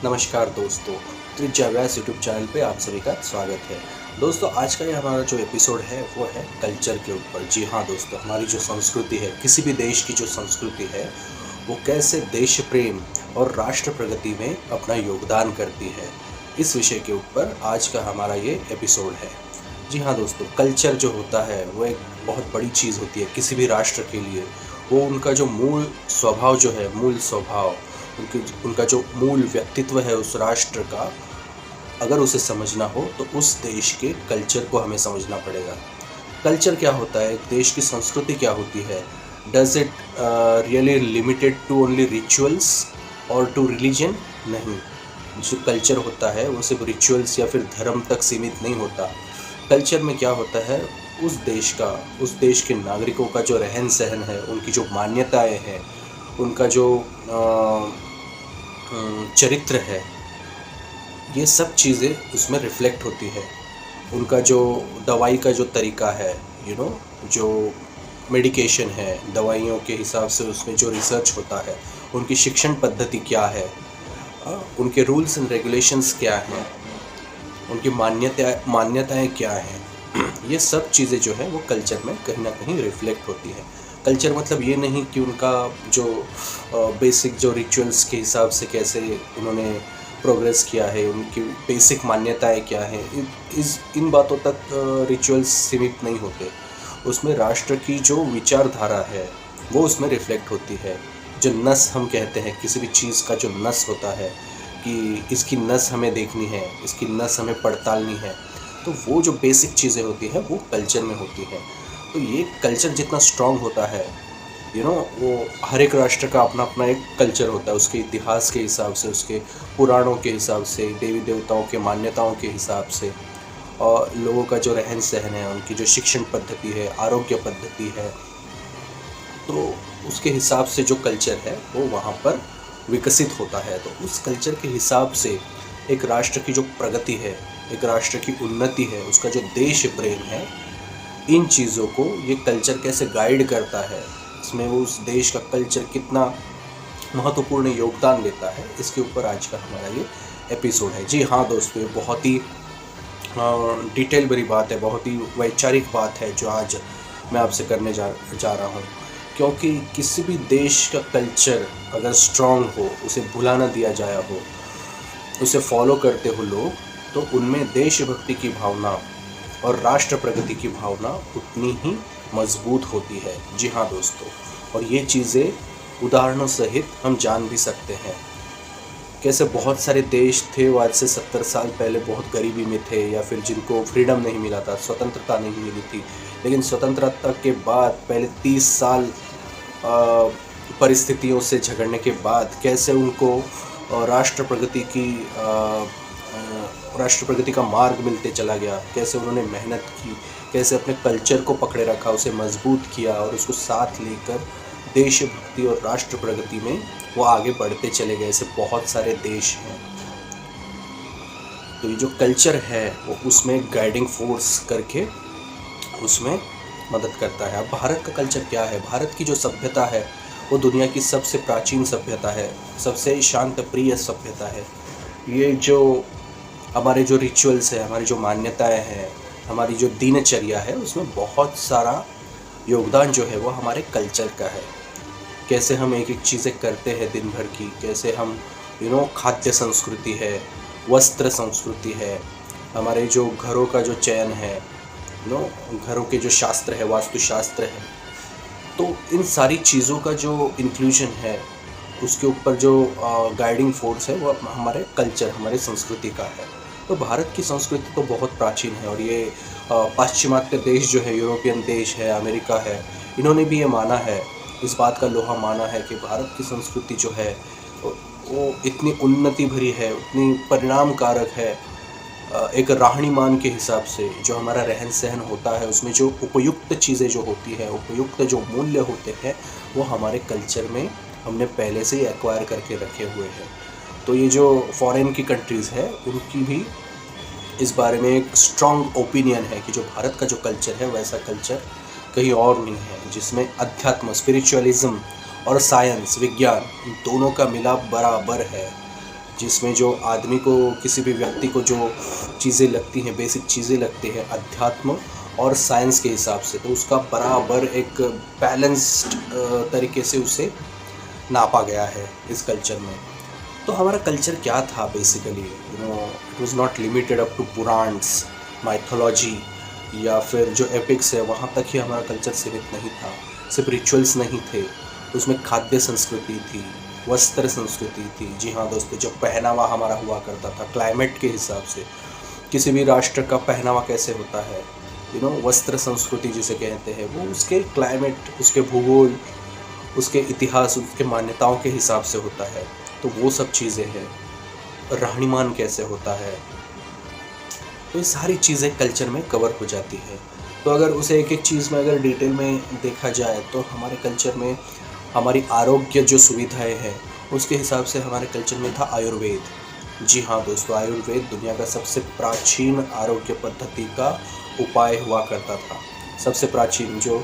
नमस्कार दोस्तों, त्रिज्या व्यास यूट्यूब चैनल पे आप सभी का स्वागत है। दोस्तों, आज का ये हमारा जो एपिसोड है वो है कल्चर के ऊपर। जी हाँ दोस्तों, हमारी जो संस्कृति है, किसी भी देश की जो संस्कृति है वो कैसे देश प्रेम और राष्ट्र प्रगति में अपना योगदान करती है, इस विषय के ऊपर आज का हमारा ये एपिसोड है। जी हाँ दोस्तों, कल्चर जो होता है वो एक बहुत बड़ी चीज़ होती है किसी भी राष्ट्र के लिए। वो उनका जो मूल स्वभाव जो है, मूल स्वभाव, उनका जो मूल व्यक्तित्व है उस राष्ट्र का, अगर उसे समझना हो तो उस देश के कल्चर को हमें समझना पड़ेगा। कल्चर क्या होता है, एक देश की संस्कृति क्या होती है, does it really limited to only rituals और टू रिलीजन? नहीं, जो कल्चर होता है वो सिर्फ रिचुअल्स या फिर धर्म तक सीमित नहीं होता। कल्चर में क्या होता है, उस देश के नागरिकों का जो रहन सहन है, उनकी जो मान्यताएं हैं, उनका जो चरित्र है, ये सब चीज़ें उसमें रिफ्लेक्ट होती है। उनका जो दवाई का जो तरीका है, जो मेडिकेशन है, दवाइयों के हिसाब से उसमें जो रिसर्च होता है, उनकी शिक्षण पद्धति क्या है, उनके रूल्स एंड रेगुलेशंस क्या हैं, उनकी मान्यताएं क्या हैं, ये सब चीज़ें जो है वो कल्चर में कहीं ना कहीं रिफ्लेक्ट होती है। कल्चर मतलब ये नहीं कि उनका जो बेसिक जो रिचुअल्स के हिसाब से कैसे उन्होंने प्रोग्रेस किया है, उनकी बेसिक मान्यताएं क्या हैं, इन बातों तक रिचुअल्स सीमित नहीं होते। उसमें राष्ट्र की जो विचारधारा है वो उसमें रिफ्लेक्ट होती है। जो नस हम कहते हैं, किसी भी चीज़ का जो नस होता है कि इसकी नस हमें देखनी है, इसकी नस हमें पड़तालनी है, तो वो जो बेसिक चीज़ें होती हैं वो कल्चर में होती हैं। तो ये कल्चर जितना स्ट्रांग होता है, वो हर एक राष्ट्र का अपना अपना एक कल्चर होता है, उसके इतिहास के हिसाब से, उसके पुराणों के हिसाब से, देवी देवताओं के मान्यताओं के हिसाब से, और लोगों का जो रहन सहन है, उनकी जो शिक्षण पद्धति है, आरोग्य पद्धति है, तो उसके हिसाब से जो कल्चर है वो वहाँ पर विकसित होता है। तो उस कल्चर के हिसाब से एक राष्ट्र की जो प्रगति है, एक राष्ट्र की उन्नति है, उसका जो देश प्रेम है, इन चीज़ों को ये कल्चर कैसे गाइड करता है, इसमें वो उस देश का कल्चर कितना महत्वपूर्ण योगदान देता है, इसके ऊपर आज का हमारा ये एपिसोड है। जी हाँ दोस्तों, ये बहुत ही डिटेल भरी बात है, बहुत ही वैचारिक बात है जो आज मैं आपसे करने जा रहा हूँ। क्योंकि किसी भी देश का कल्चर अगर स्ट्रांग हो, उसे भुला ना दिया जाया हो, उसे फॉलो करते हो लोग, तो उनमें देशभक्ति की भावना और राष्ट्र प्रगति की भावना उतनी ही मजबूत होती है। जी हाँ दोस्तों, और ये चीज़ें उदाहरणों सहित हम जान भी सकते हैं। कैसे बहुत सारे देश थे वो आज से 70 साल पहले बहुत गरीबी में थे, या फिर जिनको फ्रीडम नहीं मिला था, स्वतंत्रता नहीं मिली थी, लेकिन स्वतंत्रता के बाद पहले 30 साल परिस्थितियों से झगड़ने के बाद कैसे उनको राष्ट्र प्रगति का मार्ग मिलते चला गया, कैसे उन्होंने मेहनत की, कैसे अपने कल्चर को पकड़े रखा, उसे मजबूत किया और उसको साथ लेकर देशभक्ति और राष्ट्र प्रगति में वो आगे बढ़ते चले गए। ऐसे बहुत सारे देश हैं। तो ये जो कल्चर है वो उसमें गाइडिंग फोर्स करके उसमें मदद करता है। अब भारत का कल्चर क्या है? भारत की जो सभ्यता है वो दुनिया की सबसे प्राचीन सभ्यता है, सबसे शांत प्रिय सभ्यता है। ये जो हमारे जो रिचुअल्स है, हमारी जो मान्यताएं हैं, हमारी जो दिनचर्या है, उसमें बहुत सारा योगदान जो है वो हमारे कल्चर का है। कैसे हम एक एक चीज़ें करते हैं दिन भर की, कैसे हम खाद्य संस्कृति है, वस्त्र संस्कृति है, हमारे जो घरों का जो चयन है, घरों के जो शास्त्र है, वास्तुशास्त्र है, तो इन सारी चीज़ों का जो इंक्लूजन है, उसके ऊपर जो गाइडिंग फोर्स है वो हमारे कल्चर, हमारे संस्कृति का है। तो भारत की संस्कृति तो बहुत प्राचीन है, और ये पाश्चिमात्य देश जो है, यूरोपियन देश है, अमेरिका है, इन्होंने भी ये माना है, इस बात का लोहा माना है कि भारत की संस्कृति जो है वो इतनी उन्नति भरी है, उतनी परिणामकारक है। एक राहणीमान के हिसाब से जो हमारा रहन सहन होता है, उसमें जो उपयुक्त चीज़ें जो होती हैं, उपयुक्त जो मूल्य होते हैं, वो हमारे कल्चर में हमने पहले से ही एक्वायर करके रखे हुए हैं। तो ये जो फॉरेन की कंट्रीज़ है, उनकी भी इस बारे में एक स्ट्रॉन्ग ओपिनियन है कि जो भारत का जो कल्चर है वैसा कल्चर कहीं और नहीं है, जिसमें अध्यात्म, स्पिरिचुअलिज्म और साइंस, विज्ञान, इन दोनों का मिलाप बराबर है। जिसमें जो आदमी को, किसी भी व्यक्ति को जो चीज़ें लगती हैं, बेसिक चीज़ें लगती हैं अध्यात्म और साइंस के हिसाब से, तो उसका बराबर एक बैलेंस्ड तरीके से उसे नापा गया है इस कल्चर में। तो हमारा कल्चर क्या था basically, it was not limited up to Puranas, mythology या फिर जो एपिक्स है वहाँ तक ही हमारा कल्चर सीमित नहीं था। सिर्फ रिचुअल्स नहीं थे, उसमें खाद्य संस्कृति थी, वस्त्र संस्कृति थी। जी हाँ दोस्तों, जो पहनावा हमारा हुआ करता था क्लाइमेट के हिसाब से, किसी भी राष्ट्र का पहनावा कैसे होता है, वस्त्र संस्कृति जिसे कहते हैं, वो उसके क्लाइमेट, उसके भूगोल, उसके इतिहास, उसके मान्यताओं के हिसाब से होता है। तो वो सब चीज़ें हैं। रहणीमान कैसे होता है, तो ये सारी चीज़ें कल्चर में कवर हो जाती है। तो अगर उसे एक एक चीज़ में अगर डिटेल में देखा जाए तो हमारे कल्चर में हमारी आरोग्य जो सुविधाएं हैं उसके हिसाब से हमारे कल्चर में था आयुर्वेद। जी हाँ दोस्तों, आयुर्वेद दुनिया का सबसे प्राचीन आरोग्य पद्धति का उपाय हुआ करता था। सबसे प्राचीन जो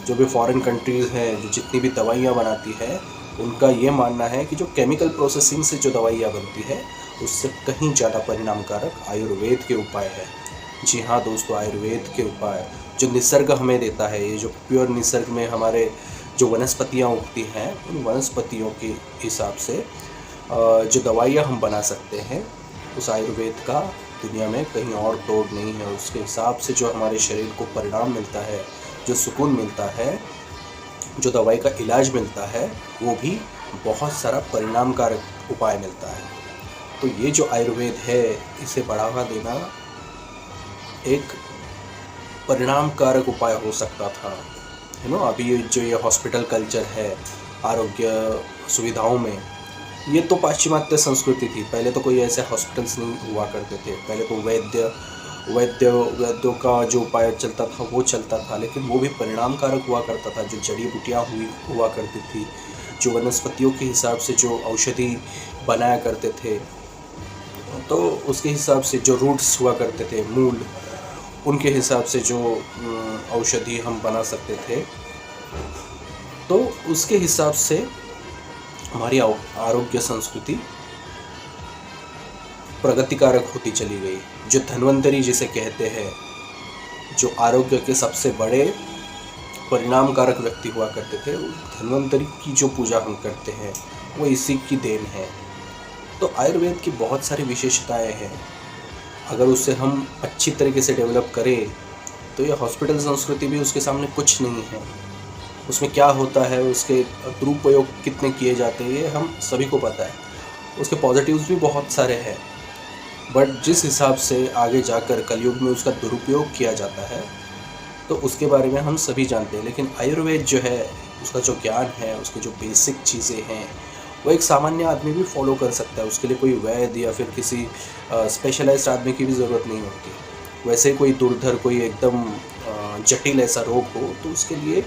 भी फॉरेन कंट्रीज़ हैं, जो जितनी भी दवाइयाँ बनाती है, उनका ये मानना है कि जो केमिकल प्रोसेसिंग से जो दवाइयाँ बनती है उससे कहीं ज़्यादा परिणामकारक आयुर्वेद के उपाय है। जी हाँ दोस्तों, आयुर्वेद के उपाय जो निसर्ग हमें देता है, ये जो प्योर निसर्ग में हमारे जो वनस्पतियाँ उगती हैं, उन वनस्पतियों के हिसाब से जो दवाइयाँ हम बना सकते हैं, उस आयुर्वेद का दुनिया में कहीं और तोड़ नहीं है। उसके हिसाब से जो हमारे शरीर को परिणाम मिलता है, जो सुकून मिलता है, जो दवाई का इलाज मिलता है, वो भी बहुत सारा परिणामकारक उपाय मिलता है। तो ये जो आयुर्वेद है, इसे बढ़ावा देना एक परिणामकारक उपाय हो सकता था। अभी जो ये हॉस्पिटल कल्चर है आरोग्य सुविधाओं में, ये तो पाश्चिमात्य संस्कृति थी। पहले तो कोई ऐसे हॉस्पिटल्स नहीं हुआ करते थे। पहले तो वैद्यों का जो उपाय चलता था वो चलता था, लेकिन वो भी परिणामकारक हुआ करता था। जो जड़ी बूटियाँ हुआ करती थी, जो वनस्पतियों के हिसाब से जो औषधि बनाया करते थे, तो उसके हिसाब से जो रूट्स हुआ करते थे, मूल, उनके हिसाब से जो औषधि हम बना सकते थे, तो उसके हिसाब से हमारी आरोग्य संस्कृति प्रगतिकारक होती चली गई। जो धन्वंतरी जिसे कहते हैं, जो आरोग्य के सबसे बड़े परिणामकारक व्यक्ति हुआ करते थे, धन्वंतरी की जो पूजा हम करते हैं वो इसी की देन है। तो आयुर्वेद की बहुत सारी विशेषताएं हैं। अगर उसे हम अच्छी तरीके से डेवलप करें तो ये हॉस्पिटल संस्कृति भी उसके सामने कुछ नहीं है। उसमें क्या होता है, उसके दुरुपयोग कितने किए जाते हैं, ये हम सभी को पता है। उसके पॉजिटिव्स भी बहुत सारे हैं, बट जिस हिसाब से आगे जाकर कलयुग में उसका दुरुपयोग किया जाता है तो उसके बारे में हम सभी जानते हैं। लेकिन आयुर्वेद जो है, उसका जो ज्ञान है, उसकी जो बेसिक चीज़ें हैं, वो एक सामान्य आदमी भी फॉलो कर सकता है। उसके लिए कोई वैद्य या फिर किसी स्पेशलाइज्ड आदमी की भी ज़रूरत नहीं होती। वैसे कोई दुर्धर, कोई एकदम जटिल ऐसा रोग हो तो उसके लिए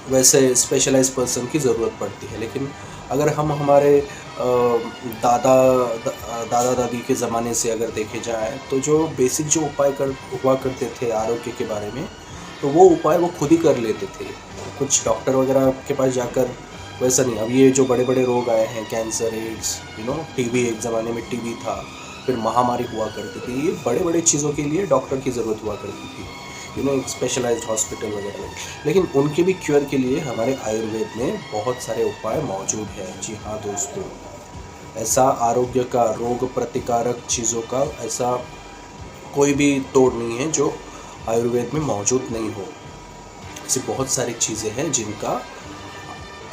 वैसे स्पेशलाइज्ड पर्सन की ज़रूरत पड़ती है। लेकिन अगर हम हमारे दादा दादी के ज़माने से अगर देखे जाए तो जो बेसिक जो उपाय हुआ करते थे आरोग्य के बारे में, तो वो उपाय वो खुद ही कर लेते थे। कुछ डॉक्टर वगैरह के पास जाकर वैसा नहीं। अब ये जो बड़े बड़े रोग आए हैं, कैंसर, एड्स, टीबी, एक ज़माने में टीबी था, फिर महामारी हुआ करती थी, ये बड़े बड़े चीज़ों के लिए डॉक्टर की ज़रूरत हुआ करती थी, एक स्पेशलाइज्ड हॉस्पिटल वगैरह में। लेकिन उनके भी क्योर के लिए हमारे आयुर्वेद में बहुत सारे उपाय मौजूद हैं। जी हाँ दोस्तों, ऐसा आरोग्य का, रोग प्रतिकारक चीज़ों का ऐसा कोई भी तोड़ नहीं है जो आयुर्वेद में मौजूद नहीं हो। ऐसी बहुत सारी चीज़ें हैं जिनका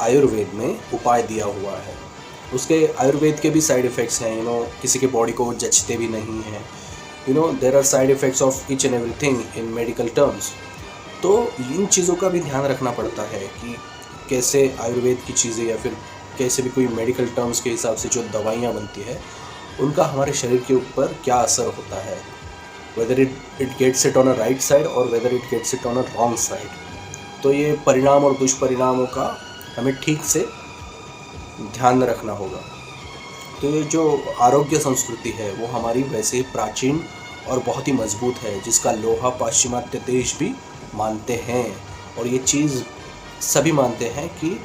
आयुर्वेद में उपाय दिया हुआ है। उसके आयुर्वेद के भी साइड इफ़ेक्ट्स हैं। किसी के बॉडी को जचते भी नहीं हैं। There are side effects of each and everything in medical terms. तो इन चीज़ों का भी ध्यान रखना पड़ता है कि कैसे आयुर्वेद की चीज़ें या फिर कैसे भी कोई मेडिकल टर्म्स के हिसाब से जो दवाइयाँ बनती है, उनका हमारे शरीर के ऊपर क्या असर होता है, whether it gets it on a right side और whether it gets it on a wrong side. तो ये परिणाम और दुष्परिणामों का हमें ठीक से ध्यान रखना होगा। तो ये जो आरोग्य संस्कृति है वो हमारी वैसे ही प्राचीन और बहुत ही मजबूत है, जिसका लोहा पाश्चिमात्य देश भी मानते हैं। और ये चीज़ सभी मानते हैं कि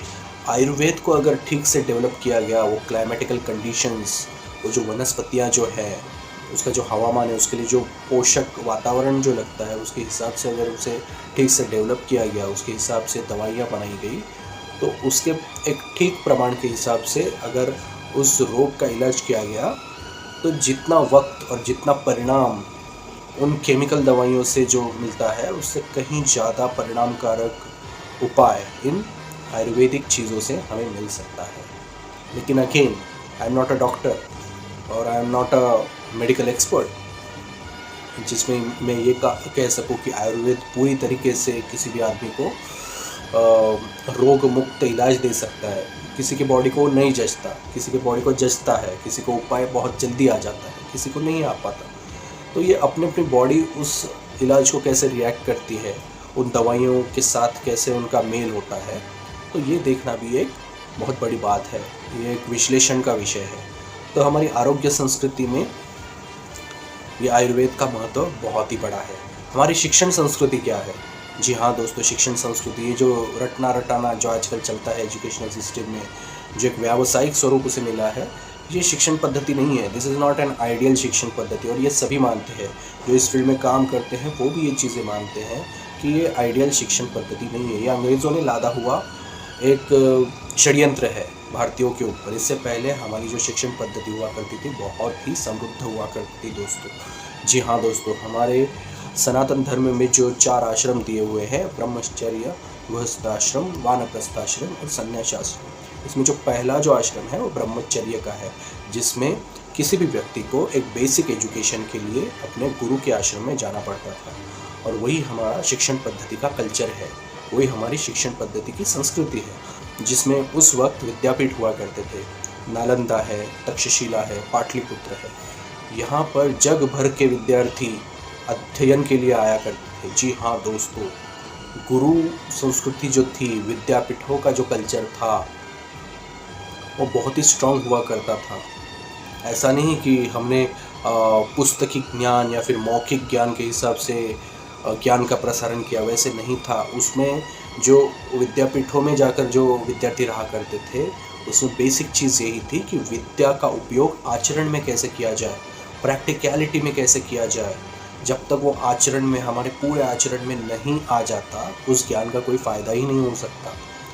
आयुर्वेद को अगर ठीक से डेवलप किया गया, वो क्लाइमेटिकल कंडीशंस, वो जो वनस्पतियाँ जो है, उसका जो हवामान है, उसके लिए जो पोषक वातावरण जो लगता है, उसके हिसाब से अगर उसे ठीक से डेवलप किया गया, उसके हिसाब से दवाइयाँ बनाई गई, तो उसके एक ठीक प्रमाण के हिसाब से अगर उस रोग का इलाज किया गया, तो जितना वक्त और जितना परिणाम उन केमिकल दवाइयों से जो मिलता है, उससे कहीं ज़्यादा परिणामकारक उपाय इन आयुर्वेदिक चीज़ों से हमें मिल सकता है। लेकिन again, I am not a doctor और I am not a medical expert जिसमें मैं ये कह सकूँ कि आयुर्वेद पूरी तरीके से किसी भी आदमी को रोग मुक्त इलाज दे सकता है। किसी की बॉडी को नहीं जचता, किसी की बॉडी को जचता है, किसी को उपाय बहुत जल्दी आ जाता है, किसी को नहीं आ पाता। तो ये अपनी अपनी बॉडी उस इलाज को कैसे रिएक्ट करती है, उन दवाइयों के साथ कैसे उनका मेल होता है, तो ये देखना भी एक बहुत बड़ी बात है। ये एक विश्लेषण का विषय है। तो हमारी आरोग्य संस्कृति में ये आयुर्वेद का महत्व बहुत ही बड़ा है। हमारी शिक्षण संस्कृति क्या है? जी हाँ दोस्तों, शिक्षण संस्कृति, ये जो रटना रटाना जो आजकल चलता है एजुकेशनल सिस्टम में, जो एक व्यावसायिक स्वरूप उसे मिला है, ये शिक्षण पद्धति नहीं है। This is not an ideal शिक्षण पद्धति। और ये सभी मानते हैं, जो इस फील्ड में काम करते हैं वो भी ये चीज़ें मानते हैं कि ये आइडियल शिक्षण पद्धति नहीं है। ये अंग्रेज़ों ने लादा हुआ एक षड्यंत्र है भारतीयों के ऊपर। इससे पहले हमारी जो शिक्षण पद्धति हुआ करती थी बहुत ही समृद्ध हुआ करती थी दोस्तों। जी हाँ दोस्तों, हमारे सनातन धर्म में जो 4 आश्रम दिए हुए हैं, ब्रह्मचर्य, गृहस्थाश्रम, वानप्रस्थाश्रम और संन्यासाश्रम, इसमें जो पहला जो आश्रम है वो ब्रह्मचर्य का है, जिसमें किसी भी व्यक्ति को एक बेसिक एजुकेशन के लिए अपने गुरु के आश्रम में जाना पड़ता था। और वही हमारा शिक्षण पद्धति का कल्चर है, वही हमारी शिक्षण पद्धति की संस्कृति है, जिसमें उस वक्त विद्यापीठ हुआ करते थे। नालंदा है, तक्षशिला है, पाटलिपुत्र है। यहाँ पर जग भर के विद्यार्थी अध्ययन के लिए आया करते थे। जी हाँ दोस्तों, गुरु संस्कृति जो थी, विद्यापीठों का जो कल्चर था, वो बहुत ही स्ट्रांग हुआ करता था। ऐसा नहीं कि हमने पुस्तकी ज्ञान या फिर मौखिक ज्ञान के हिसाब से ज्ञान का प्रसारण किया, वैसे नहीं था। उसमें जो विद्यापीठों में जाकर जो विद्यार्थी रहा करते थे, उसमें बेसिक चीज़ यही थी कि विद्या का उपयोग आचरण में कैसे किया जाए, प्रैक्टिकलिटी में कैसे किया जाए। जब तक वो आचरण में, हमारे पूरे आचरण में नहीं आ जाता, उस ज्ञान का कोई फ़ायदा ही नहीं हो सकता।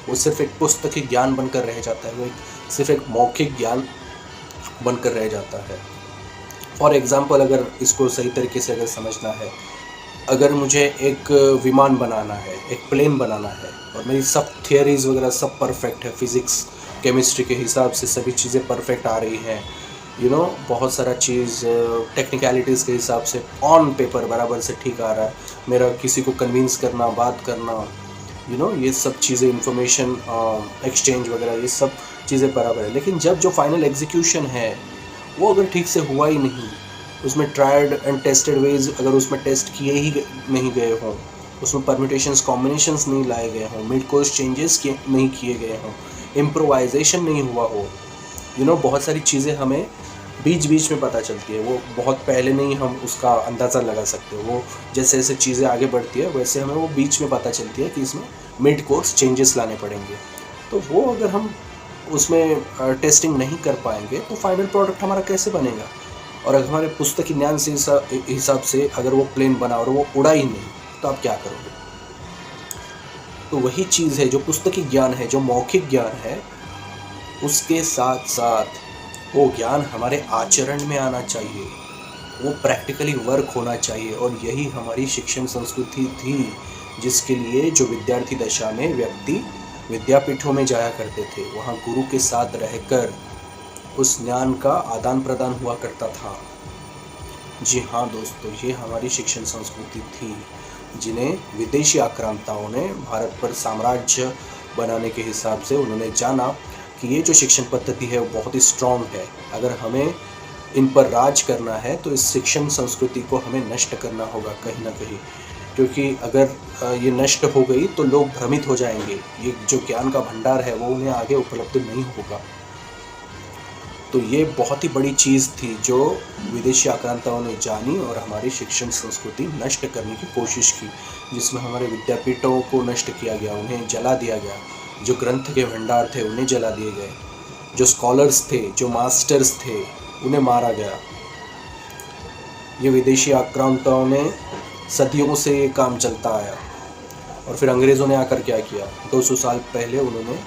वो सिर्फ एक पुस्तकी ज्ञान बनकर रह जाता है, वो सिर्फ एक मौखिक ज्ञान बनकर रह जाता है। फॉर एग्ज़ाम्पल, अगर इसको सही तरीके से अगर समझना है, अगर मुझे एक विमान बनाना है, एक प्लेन बनाना है, और मेरी सब थियरीज़ वगैरह सब परफेक्ट है, फिज़िक्स केमिस्ट्री के हिसाब से सभी चीज़ें परफेक्ट आ रही हैं, बहुत सारा चीज़ टेक्निकलिटीज़ के हिसाब से ऑन पेपर बराबर से ठीक आ रहा है, मेरा किसी को कन्विंस करना, बात करना, ये सब चीज़ें, इंफॉर्मेशन एक्सचेंज वगैरह, ये सब चीज़ें बराबर है। लेकिन जब जो फाइनल एग्जीक्यूशन है वो अगर ठीक से हुआ ही नहीं, उसमें ट्राइड एंड टेस्टेड वेज अगर उसमें टेस्ट किए ही नहीं गए हों, उसमें परम्यूटेशंस कॉम्बिनेशंस नहीं लाए गए हों, मिड कोर्स चेंजेस नहीं किए गए हों, इम्प्रोवाइजेशन नहीं हुआ हो, बहुत सारी चीज़ें हमें बीच बीच में पता चलती है। वो बहुत पहले नहीं हम उसका अंदाज़ा लगा सकते। वो जैसे जैसे चीज़ें आगे बढ़ती है वैसे हमें वो बीच में पता चलती है कि इसमें मिड कोर्स चेंजेस लाने पड़ेंगे। तो वो अगर हम उसमें टेस्टिंग नहीं कर पाएंगे तो फाइनल प्रोडक्ट हमारा कैसे बनेगा? और अगर हमारे पुस्तकी ज्ञान से हिसाब से अगर वो प्लेन बना और वो उड़ा ही नहीं, तो आप क्या करोगे? तो वही चीज़ है, जो पुस्तकी ज्ञान है, जो मौखिक ज्ञान है, उसके साथ साथ वो ज्ञान हमारे आचरण में आना चाहिए, वो प्रैक्टिकली वर्क होना चाहिए। और यही हमारी शिक्षण संस्कृति थी, जिसके लिए जो विद्यार्थी दशा में व्यक्ति विद्यापीठों में जाया करते थे, वहाँ गुरु के साथ रहकर उस ज्ञान का आदान प्रदान हुआ करता था। जी हाँ दोस्तों, ये हमारी शिक्षण संस्कृति थी, जिन्हें विदेशी आक्रांताओं ने भारत पर साम्राज्य बनाने के हिसाब से उन्होंने जाना कि ये जो शिक्षण पद्धति है वो बहुत ही स्ट्रॉन्ग है। अगर हमें इन पर राज करना है तो इस शिक्षण संस्कृति को हमें नष्ट करना होगा कहीं ना कहीं, क्योंकि अगर ये नष्ट हो गई तो लोग भ्रमित हो जाएंगे। ये जो ज्ञान का भंडार है वो उन्हें आगे उपलब्ध नहीं होगा। तो ये बहुत ही बड़ी चीज़ थी जो विदेशी आक्रांताओं ने जानी और हमारी शिक्षण संस्कृति नष्ट करने की कोशिश की, जिसमें हमारे विद्यापीठों को नष्ट किया गया, उन्हें जला दिया गया, जो ग्रंथ के भंडार थे उन्हें जला दिए गए, जो स्कॉलर्स थे, जो मास्टर्स थे, उन्हें मारा गया। ये विदेशी आक्रांताओं ने सदियों से ये काम चलता आया। और फिर अंग्रेज़ों ने आकर क्या किया, 200 साल पहले उन्होंने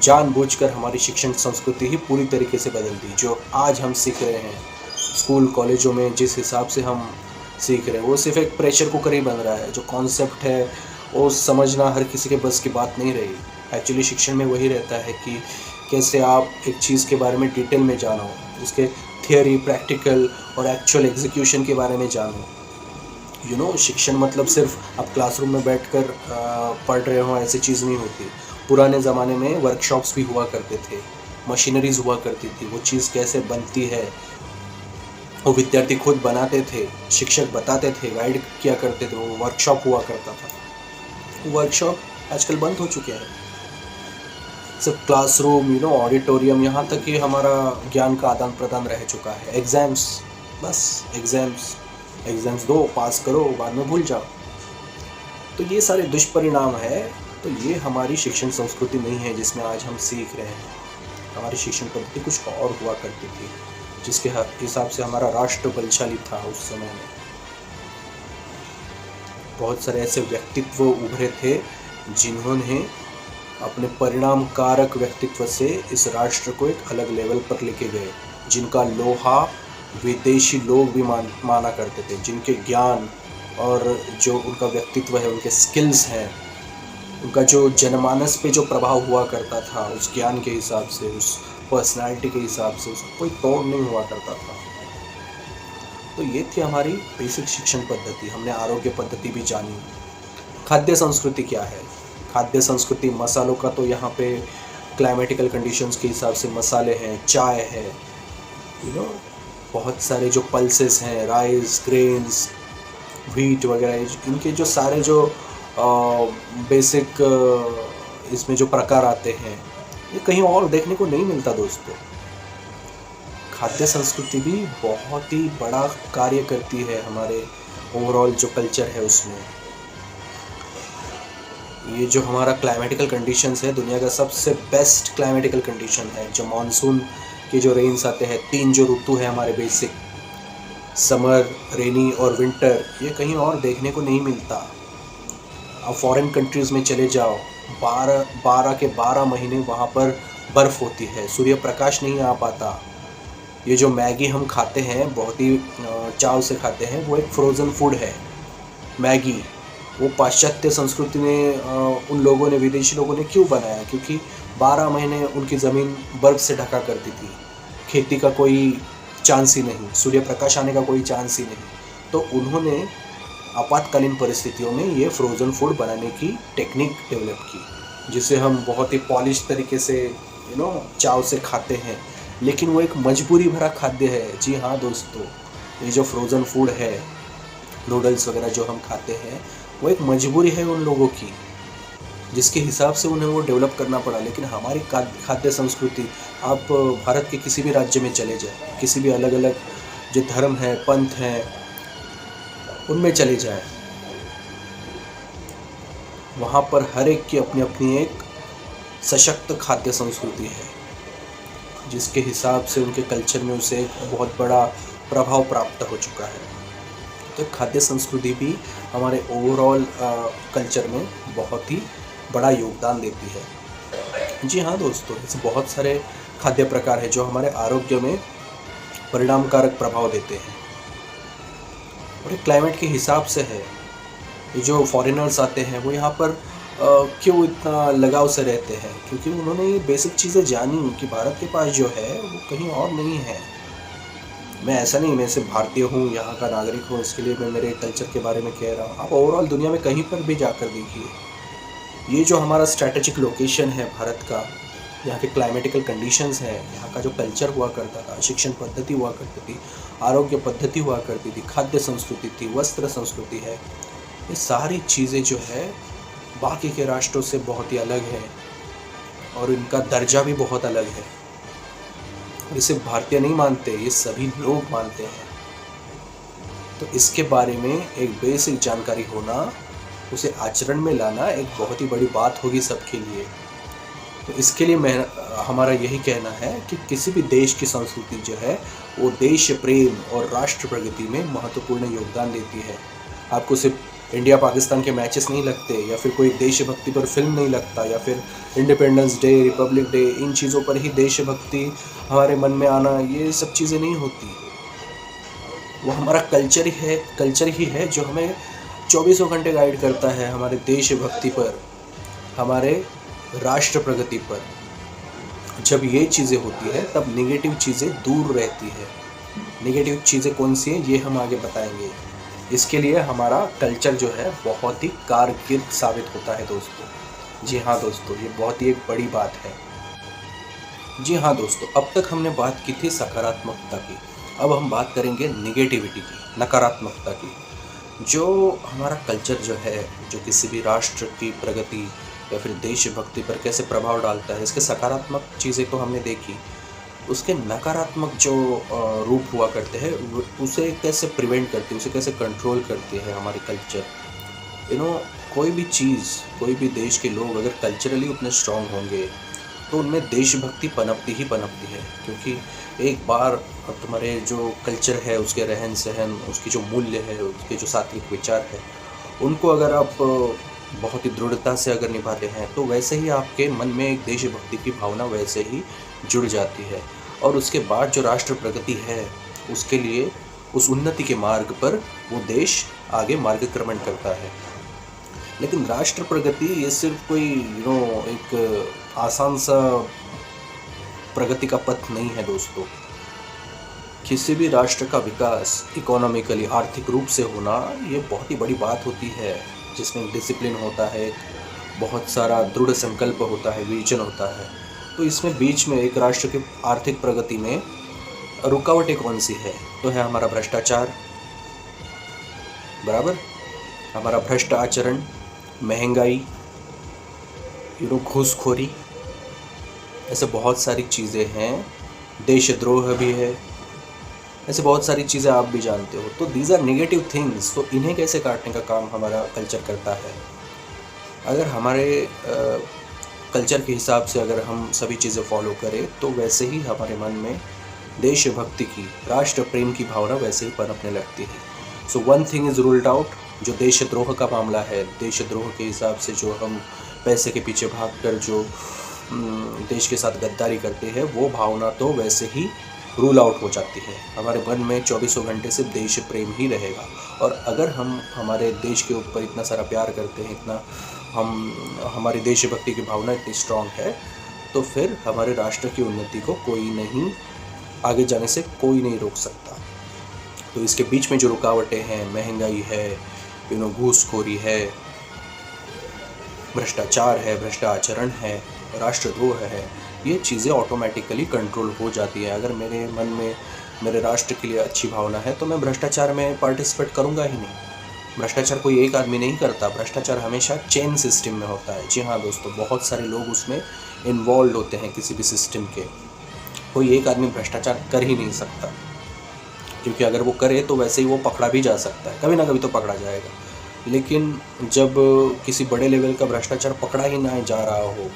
जानबूझकर हमारी शिक्षण संस्कृति ही पूरी तरीके से बदल दी। जो आज हम सीख रहे हैं स्कूल कॉलेजों में, जिस हिसाब से हम सीख रहे हैं, वो सिर्फ एक प्रेशर कुकर ही बन रहा है। जो कॉन्सेप्ट है वो समझना हर किसी के बस की बात नहीं रही। एक्चुअली शिक्षण में वही रहता है कि कैसे आप एक चीज़ के बारे में डिटेल में जानो, उसके थियोरी, प्रैक्टिकल और एक्चुअल एग्जीक्यूशन के बारे में जानो। शिक्षण मतलब सिर्फ आप क्लासरूम में बैठकर पढ़ रहे हो, ऐसी चीज़ नहीं होती। पुराने ज़माने में वर्कशॉप्स भी हुआ करते थे, मशीनरीज हुआ करती थी। वो चीज़ कैसे बनती है वो विद्यार्थी खुद बनाते थे, शिक्षक बताते थे, गाइड किया करते थे। वो वर्कशॉप हुआ करता था। वर्कशॉप आजकल बंद हो चुके हैं। सिर्फ क्लासरूम, ऑडिटोरियम, यहाँ तक कि हमारा ज्ञान का आदान प्रदान रह चुका है। एग्ज़ाम्स, बस एग्ज़ाम्स दो, पास करो, बाद में भूल जाओ। तो ये सारे दुष्परिणाम है। तो ये हमारी शिक्षण संस्कृति नहीं है जिसमें आज हम सीख रहे हैं। हमारी शिक्षण पद्धति कुछ और हुआ करती थी, जिसके हिसाब से हमारा राष्ट्र बलशाली था। उस समय में बहुत सारे ऐसे व्यक्तित्व उभरे थे जिन्होंने अपने परिणाम कारक व्यक्तित्व से इस राष्ट्र को एक अलग लेवल पर लेके गए, जिनका लोहा विदेशी लोग भी माना करते थे, जिनके ज्ञान और जो उनका व्यक्तित्व है, उनके स्किल्स हैं, उनका जो जनमानस पे जो प्रभाव हुआ करता था, उस ज्ञान के हिसाब से, उस पर्सनालिटी के हिसाब से, उसका कोई तोड़ नहीं हुआ करता था। तो ये थी हमारी बेसिक शिक्षण पद्धति। हमने आरोग्य पद्धति भी जानी। खाद्य संस्कृति क्या है? खाद्य संस्कृति, मसालों का तो यहाँ पे क्लाइमेटिकल कंडीशंस के हिसाब से मसाले हैं, चाय है, बहुत सारे जो पल्सेस हैं, राइस, ग्रेन्स, व्हीट वगैरह, इनके जो सारे जो बेसिक इसमें जो प्रकार आते हैं, ये कहीं और देखने को नहीं मिलता दोस्तों। खाद्य संस्कृति भी बहुत ही बड़ा कार्य करती है हमारे ओवरऑल जो कल्चर है उसमें। ये जो हमारा क्लाइमेटिकल कंडीशंस है, दुनिया का सबसे बेस्ट क्लाइमेटिकल कंडीशन है। जो मानसून के जो रेन्स आते हैं, 3 जो ऋतु है हमारे बेसिक, समर, रेनी और विंटर, ये कहीं और देखने को नहीं मिलता। अब फॉरेन कंट्रीज़ में चले जाओ, 12 के 12 महीने वहाँ पर बर्फ़ होती है, सूर्य प्रकाश नहीं आ पाता। ये जो मैगी हम खाते हैं, बहुत ही चाव से खाते हैं, वो एक फ्रोज़न फूड है मैगी। वो पाश्चात्य संस्कृति में उन लोगों ने, विदेशी लोगों ने क्यों बनाया? क्योंकि 12 महीने उनकी ज़मीन बर्फ़ से ढका करती थी, खेती का कोई चांस ही नहीं, सूर्य प्रकाश आने का कोई चांस ही नहीं। तो उन्होंने आपातकालीन परिस्थितियों में ये फ्रोज़न फूड बनाने की टेक्निक डेवलप की, जिसे हम बहुत ही पॉलिश तरीके से चाव से खाते हैं। लेकिन वो एक मजबूरी भरा खाद्य है। जी हाँ दोस्तों, ये जो फ्रोज़न फूड है, नूडल्स वगैरह जो हम खाते हैं, वो एक मजबूरी है उन लोगों की, जिसके हिसाब से उन्हें वो डेवलप करना पड़ा। लेकिन हमारी खाद्य संस्कृति, आप भारत के किसी भी राज्य में चले जाए, किसी भी अलग अलग जो धर्म है, पंथ हैं, उनमें चले जाए, वहाँ पर हर एक की अपनी अपनी एक सशक्त खाद्य संस्कृति है, जिसके हिसाब से उनके कल्चर में उसे एक बहुत बड़ा प्रभाव प्राप्त हो चुका है। तो खाद्य संस्कृति भी हमारे ओवरऑल कल्चर में बहुत ही बड़ा योगदान देती है। जी हाँ दोस्तों, ऐसे बहुत सारे खाद्य प्रकार हैं जो हमारे आरोग्य में परिणामकारक प्रभाव देते हैं, और एक क्लाइमेट के हिसाब से है। ये जो फॉरेनर्स आते हैं वो यहाँ पर क्यों इतना लगाव से रहते हैं? क्योंकि उन्होंने ये बेसिक चीज़ें जानी कि भारत के पास जो है वो कहीं और नहीं है। मैं ऐसा नहीं, मैं सिर्फ भारतीय हूँ, यहाँ का नागरिक हूँ, इसके लिए मैं मेरे कल्चर के बारे में कह रहा हूँ। आप ओवरऑल दुनिया में कहीं पर भी जाकर देखिए, ये जो हमारा स्ट्रैटेजिक लोकेशन है भारत का, यहाँ के क्लाइमेटिकल कंडीशंस हैं, यहाँ का जो कल्चर हुआ करता था, शिक्षण पद्धति हुआ करती थी, आरोग्य पद्धति हुआ करती थी, खाद्य संस्कृति थी, वस्त्र संस्कृति है, ये सारी चीज़ें जो है बाकी के राष्ट्रों से बहुत ही अलग है, और इनका दर्जा भी बहुत अलग है। ये सिर्फ भारतीय नहीं मानते, ये सभी लोग मानते हैं। तो इसके बारे में एक बेसिक जानकारी होना, उसे आचरण में लाना एक बहुत ही बड़ी बात होगी सबके लिए। तो इसके लिए मैं हमारा यही कहना है कि किसी भी देश की संस्कृति जो है वो देश प्रेम और राष्ट्र प्रगति में महत्वपूर्ण योगदान देती है। आपको सिर्फ इंडिया पाकिस्तान के मैचेस नहीं लगते, या फिर कोई देशभक्ति पर फिल्म नहीं लगता, या फिर इंडिपेंडेंस डे, रिपब्लिक डे, इन चीज़ों पर ही देशभक्ति हमारे मन में आना, ये सब चीज़ें नहीं होती। वो हमारा कल्चर ही है जो हमें चौबीसों घंटे गाइड करता है हमारे देशभक्ति पर, हमारे राष्ट्र प्रगति पर। जब ये चीज़ें होती है तब नेगेटिव चीज़ें दूर रहती है। नेगेटिव चीज़ें कौन सी हैं ये हम आगे बताएंगे। इसके लिए हमारा कल्चर जो है बहुत ही कारगर साबित होता है दोस्तों। जी हाँ दोस्तों, ये बहुत ही एक बड़ी बात है। जी हाँ दोस्तों, अब तक हमने बात की थी सकारात्मकता की, अब हम बात करेंगे नेगेटिविटी की, नकारात्मकता की। जो हमारा कल्चर जो है, जो किसी भी राष्ट्र की प्रगति या फिर देशभक्ति पर कैसे प्रभाव डालता है, इसके सकारात्मक चीज़ें तो हमने देखी, उसके नकारात्मक जो रूप हुआ करते हैं उसे कैसे प्रिवेंट करती है, उसे कैसे कंट्रोल करती है हमारी कल्चर। कोई भी चीज़, कोई भी देश के लोग अगर कल्चरली उतने स्ट्रांग होंगे तो उनमें देशभक्ति पनपती ही पनपती है। क्योंकि एक बार तुम्हारे जो कल्चर है, उसके रहन सहन, उसकी जो मूल्य है, उसके जो सात्विक विचार है, उनको अगर आप बहुत ही दृढ़ता से अगर निभाते हैं तो वैसे ही आपके मन में एक देशभक्ति की भावना वैसे ही जुड़ जाती है। और उसके बाद जो राष्ट्र प्रगति है, उसके लिए उस उन्नति के मार्ग पर वो देश आगे मार्गक्रमण करता है। लेकिन राष्ट्र प्रगति ये सिर्फ कोई एक आसान सा प्रगति का पथ नहीं है दोस्तों। किसी भी राष्ट्र का विकास इकोनॉमिकली, आर्थिक रूप से होना, ये बहुत ही बड़ी बात होती है, जिसमें डिसिप्लिन होता है, बहुत सारा दृढ़ संकल्प होता है, विजन होता है। तो इसमें बीच में एक राष्ट्र की आर्थिक प्रगति में रुकावटें कौन सी है? तो है हमारा भ्रष्टाचार, बराबर, हमारा भ्रष्ट आचरण, महंगाई, घूसखोरी, ऐसे बहुत सारी चीज़ें हैं, देशद्रोह भी है, ऐसे बहुत सारी चीज़ें आप भी जानते हो। तो दीज आर नेगेटिव थिंग्स। तो इन्हें कैसे काटने का काम हमारा कल्चर करता है। अगर हमारे कल्चर के हिसाब से अगर हम सभी चीज़ें फॉलो करें तो वैसे ही हमारे मन में देशभक्ति की, राष्ट्र प्रेम की भावना वैसे ही पनपने लगती है। So one thing is ruled out, जो देशद्रोह का मामला है, देशद्रोह के हिसाब से जो हम पैसे के पीछे भागकर जो देश के साथ गद्दारी करते हैं, वो भावना तो वैसे ही रूल आउट हो जाती है। हमारे मन में चौबीसों घंटे सिर्फ देश प्रेम ही रहेगा। और अगर हम हमारे देश के ऊपर इतना सारा प्यार करते हैं, इतना हमारी देशभक्ति की भावना इतनी स्ट्रांग है, तो फिर हमारे राष्ट्र की उन्नति को कोई नहीं, आगे जाने से कोई नहीं रोक सकता। तो इसके बीच में जो रुकावटें हैं, महंगाई है, घूसखोरी है, भ्रष्टाचार है, भ्रष्ट आचरण है, राष्ट्रद्रोह है, ये चीज़ें ऑटोमेटिकली कंट्रोल हो जाती है। अगर मेरे मन में मेरे राष्ट्र के लिए अच्छी भावना है तो मैं भ्रष्टाचार में पार्टिसिपेट करूँगा ही नहीं। भ्रष्टाचार कोई एक आदमी नहीं करता, भ्रष्टाचार हमेशा चेन सिस्टम में होता है। जी हाँ दोस्तों, बहुत सारे लोग उसमें इन्वॉल्व होते हैं किसी भी सिस्टम के। कोई एक आदमी भ्रष्टाचार कर ही नहीं सकता, क्योंकि अगर वो करे तो वैसे ही वो पकड़ा भी जा सकता है, कभी ना कभी तो पकड़ा जाएगा। लेकिन जब किसी बड़े लेवल का भ्रष्टाचार पकड़ा ही ना जा रहा हो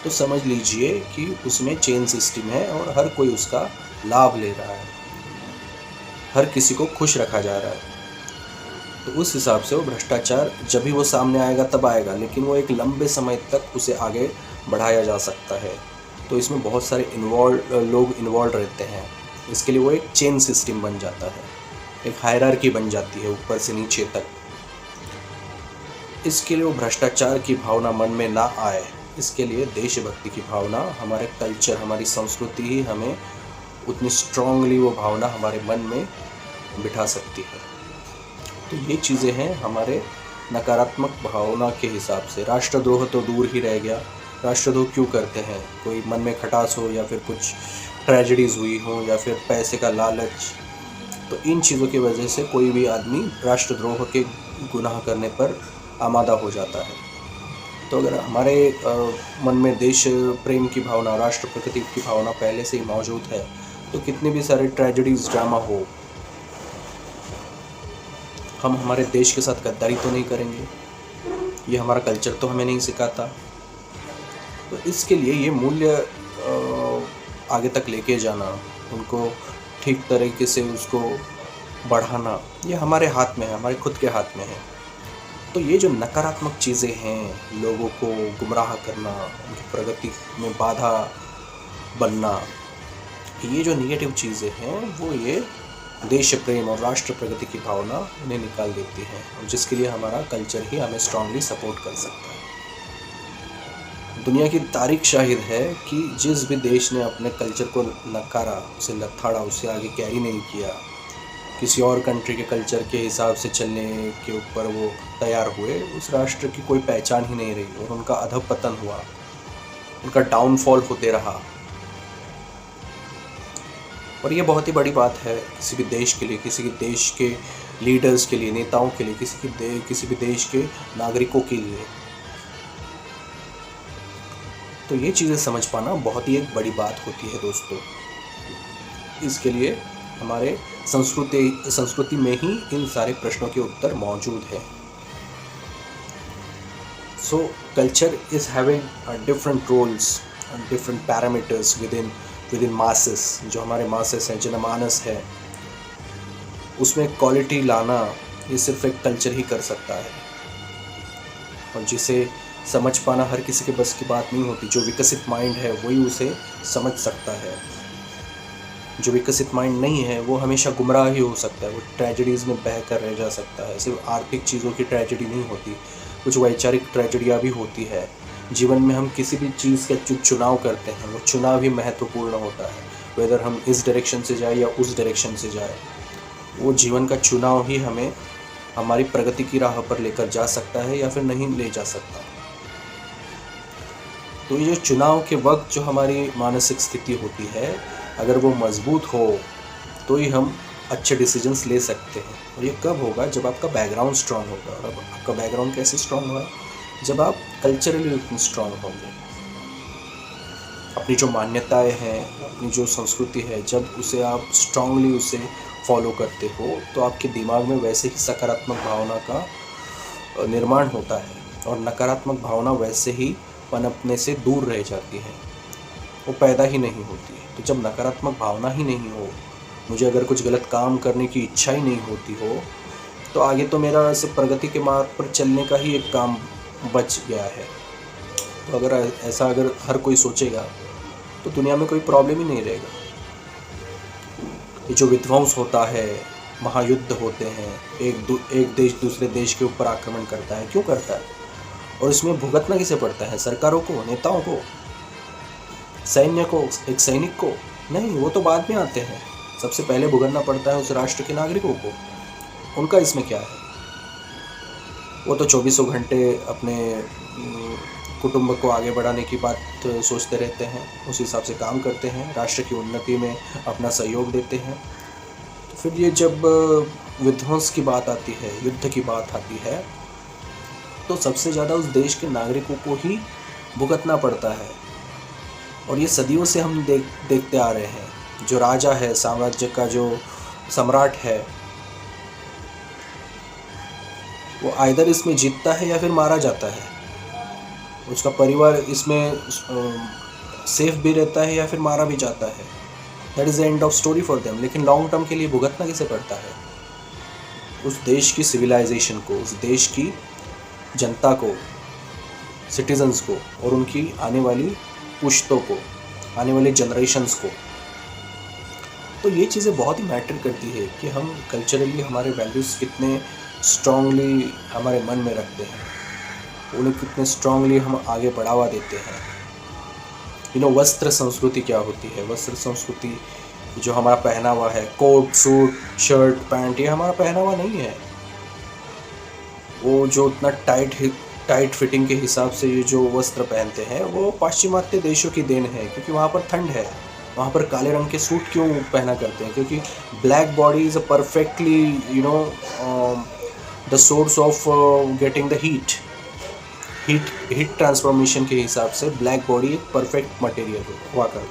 तो समझ लीजिए कि उसमें चेन सिस्टम है और हर कोई उसका लाभ ले रहा है, हर किसी को खुश रखा जा रहा है। तो उस हिसाब से वो भ्रष्टाचार जब भी वो सामने आएगा तब आएगा, लेकिन वो एक लंबे समय तक उसे आगे बढ़ाया जा सकता है। तो इसमें बहुत सारे लोग इन्वॉल्व रहते हैं। इसके लिए वो एक चेन सिस्टम बन जाता है, एक हायरार्की बन जाती है ऊपर से नीचे तक। इसके लिए वो भ्रष्टाचार की भावना मन में ना आए, इसके लिए देशभक्ति की भावना, हमारे कल्चर, हमारी संस्कृति ही हमें उतनी स्ट्रांगली वो भावना हमारे मन में बिठा सकती है। तो ये चीज़ें हैं हमारे नकारात्मक भावना के हिसाब से। राष्ट्रद्रोह तो दूर ही रह गया। राष्ट्रद्रोह क्यों करते हैं? कोई मन में खटास हो, या फिर कुछ ट्रेजेडीज़ हुई हो, या फिर पैसे का लालच। तो इन चीज़ों की वजह से कोई भी आदमी राष्ट्रद्रोह के गुनाह करने पर आमादा हो जाता है। तो अगर हमारे मन में देश प्रेम की भावना, राष्ट्र प्रगति की भावना पहले से ही मौजूद है, तो कितने भी सारे ट्रेजेडीज़, ड्रामा हो, हम हमारे देश के साथ गद्दारी तो नहीं करेंगे। ये हमारा कल्चर तो हमें नहीं सिखाता। तो इसके लिए ये मूल्य आगे तक लेके जाना, उनको ठीक तरीके से उसको बढ़ाना, ये हमारे हाथ में है, हमारे खुद के हाथ में है। तो ये जो नकारात्मक चीज़ें हैं, लोगों को गुमराह करना, उनकी प्रगति में बाधा बनना, ये जो नेगेटिव चीज़ें हैं वो ये देश प्रेम और राष्ट्र प्रगति की भावना उन्हें निकाल देती हैं, और जिसके लिए हमारा कल्चर ही हमें स्ट्रांगली सपोर्ट कर सकता है। दुनिया की तारीख शाहिद है कि जिस भी देश ने अपने कल्चर को नकारा, उसे लथाड़ा, उसे आगे कैरी नहीं किया, किसी और कंट्री के कल्चर के हिसाब से चलने के ऊपर वो तैयार हुए, उस राष्ट्र की कोई पहचान ही नहीं रही और उनका अधःपतन हुआ, उनका डाउनफॉल होते रहा। और ये बहुत ही बड़ी बात है किसी भी देश के लिए, किसी भी देश के लीडर्स के लिए, नेताओं के लिए, किसी भी देश के नागरिकों के लिए। तो ये चीज़ें समझ पाना बहुत ही एक बड़ी बात होती है दोस्तों। इसके लिए हमारे संस्कृति में ही इन सारे प्रश्नों के उत्तर मौजूद है। So culture is having different roles and different parameters within masses. जो हमारे मासेस हैं, जनमानस है, उसमें क्वालिटी लाना ये सिर्फ एक कल्चर ही कर सकता है, और जिसे समझ पाना हर किसी के बस की बात नहीं होती। जो विकसित माइंड है वही उसे समझ सकता है, जो विकसित माइंड नहीं है वो हमेशा गुमराह ही हो सकता है, वो ट्रेजेडीज़ में बह कर रह जा सकता है। सिर्फ आर्थिक चीज़ों की ट्रेजेडी नहीं होती, कुछ वैचारिक ट्रेजेडियाँ भी होती है। जीवन में हम किसी भी चीज़ का जो चुनाव करते हैं वो चुनाव ही महत्वपूर्ण होता है। वेदर हम इस डायरेक्शन से जाए या उस डायरेक्शन से जाए, वो जीवन का चुनाव ही हमें हमारी प्रगति की राह पर लेकर जा सकता है या फिर नहीं ले जा सकता। तो ये जो चुनाव के वक्त जो हमारी मानसिक स्थिति होती है, अगर वो मजबूत हो तो ही हम अच्छे डिसीजंस ले सकते हैं। और ये कब होगा? जब आपका बैकग्राउंड स्ट्रांग होगा। और अब आपका बैकग्राउंड कैसे स्ट्रांग होगा? जब आप कल्चरली स्ट्रांग होंगे। अपनी जो मान्यताएं हैं, अपनी जो संस्कृति है, जब उसे आप स्ट्रांगली उसे फॉलो करते हो तो आपके दिमाग में वैसे ही सकारात्मक भावना का निर्माण होता है, और नकारात्मक भावना वैसे ही पनपने से दूर रह जाती है, वो पैदा ही नहीं होती है। तो जब नकारात्मक भावना ही नहीं हो, मुझे अगर कुछ गलत काम करने की इच्छा ही नहीं होती हो, तो आगे तो मेरा सिर्फ प्रगति के मार्ग पर चलने का ही एक काम बच गया है। तो अगर हर कोई सोचेगा तो दुनिया में कोई प्रॉब्लम ही नहीं रहेगा। ये जो विध्वंस होता है, महायुद्ध होते हैं, एक देश दूसरे देश के ऊपर आक्रमण करता है, क्यों करता है? और इसमें भुगतना किसे पड़ता है? सरकारों को, नेताओं को, सैन्य को, एक सैनिक को? नहीं, वो तो बाद में आते हैं। सबसे पहले भुगतना पड़ता है उस राष्ट्र के नागरिकों को। उनका इसमें क्या है? वो तो 24 घंटे अपने कुटुंब को आगे बढ़ाने की बात सोचते रहते हैं, उस हिसाब से काम करते हैं, राष्ट्र की उन्नति में अपना सहयोग देते हैं। तो फिर ये जब विध्वंस की बात आती है, युद्ध की बात आती है, तो सबसे ज़्यादा उस देश के नागरिकों को ही भुगतना पड़ता है। और ये सदियों से हम देखते आ रहे हैं। जो राजा है, साम्राज्य का जो सम्राट है, वो आइदर इसमें जीतता है या फिर मारा जाता है। उसका परिवार इसमें सेफ भी रहता है या फिर मारा भी जाता है। That is the end of story for them. लेकिन लॉन्ग टर्म के लिए भुगतना किसे पड़ता है? उस देश की सिविलाइजेशन को, उस देश की जनता को, सिटीजन्स को, और उनकी आने वाली पुश्तों को, आने वाले जनरेशन्स को। तो ये चीज़ें बहुत ही मैटर करती है कि हम कल्चरली हमारे वैल्यूज़ कितने स्ट्रांगली हमारे मन में रखते हैं, उन्हें कितने स्ट्रांगली हम आगे बढ़ावा देते हैं। वस्त्र संस्कृति क्या होती है? वस्त्र संस्कृति जो हमारा पहनावा है, कोट, सूट, शर्ट, पैंट, ये हमारा पहनावा नहीं है। वो जो उतना टाइट फिटिंग के हिसाब से ये जो वस्त्र पहनते हैं, वो पाश्चिमात्य देशों की देन है, क्योंकि वहाँ पर ठंड है। वहाँ पर काले रंग के सूट क्यों पहना करते हैं? क्योंकि black body is a perfectly the source of getting the heat transformation के हिसाब से ब्लैक बॉडी एक परफेक्ट मटेरियल हुआ करता है।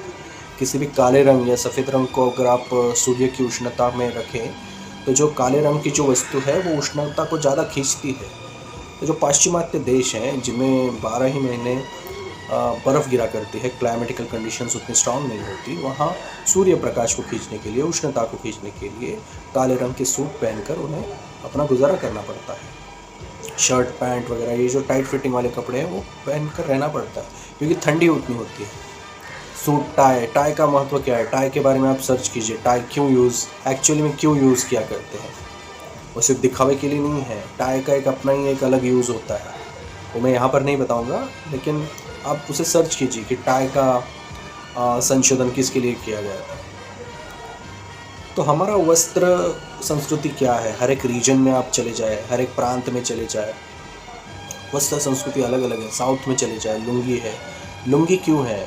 किसी भी काले रंग या सफ़ेद रंग को अगर आप सूर्य की उष्णता में रखें, तो जो काले रंग की जो वस्तु है वो उष्णता को ज़्यादा खींचती है। तो जो पाश्चिमात्य देश हैं, जिनमें 12 ही महीने बर्फ़ गिरा करती है, क्लाइमेटिकल कंडीशंस उतनी स्ट्रांग नहीं होती, वहाँ सूर्य प्रकाश को खींचने के लिए, उष्णता को खींचने के लिए काले रंग के सूट पहनकर उन्हें अपना गुजारा करना पड़ता है। शर्ट पैंट वगैरह ये जो टाइट फिटिंग वाले कपड़े हैं वो पहन कर रहना पड़ता है, क्योंकि ठंडी उतनी होती है। सूट, टाई का महत्व क्या है? टाई के बारे में आप सर्च कीजिए, टाई एक्चुअली में क्यों यूज़ किया करते हैं। वो सिर्फ दिखावे के लिए नहीं है, टाई का एक अपना ही एक अलग यूज़ होता है, वो मैं यहाँ पर नहीं बताऊँगा, लेकिन आप उसे सर्च कीजिए कि टाई का संशोधन किसके लिए किया गया था। तो हमारा वस्त्र संस्कृति क्या है? हर एक रीजन में आप चले जाए, हर एक प्रांत में चले जाए, वस्त्र संस्कृति अलग अलग है। साउथ में चले जाए, लुंगी है। लुंगी क्यों है?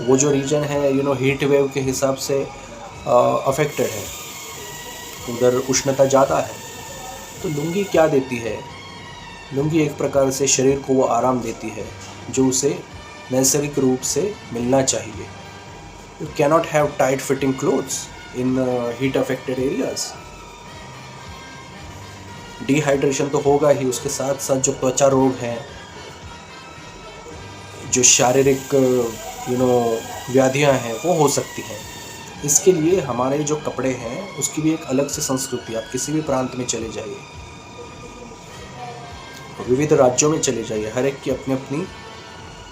वो जो रीजन है हीट वेव के हिसाब से अफेक्टेड है, उधर उष्णता ज़्यादा है। तो लुंगी क्या देती है? लुंगी एक प्रकार से शरीर को वो आराम देती है जो उसे नैसर्गिक रूप से मिलना चाहिए। You cannot have tight fitting clothes in heat affected areas. Dehydration तो होगा ही, उसके साथ साथ जो त्वचा रोग हैं, जो शारीरिक व्याधियां हैं वो हो सकती हैं। इसके लिए हमारे जो कपड़े हैं उसकी भी एक अलग से संस्कृति। आप किसी भी प्रांत में चले जाइए, विविध राज्यों में चले जाइए, हर एक की अपनी अपनी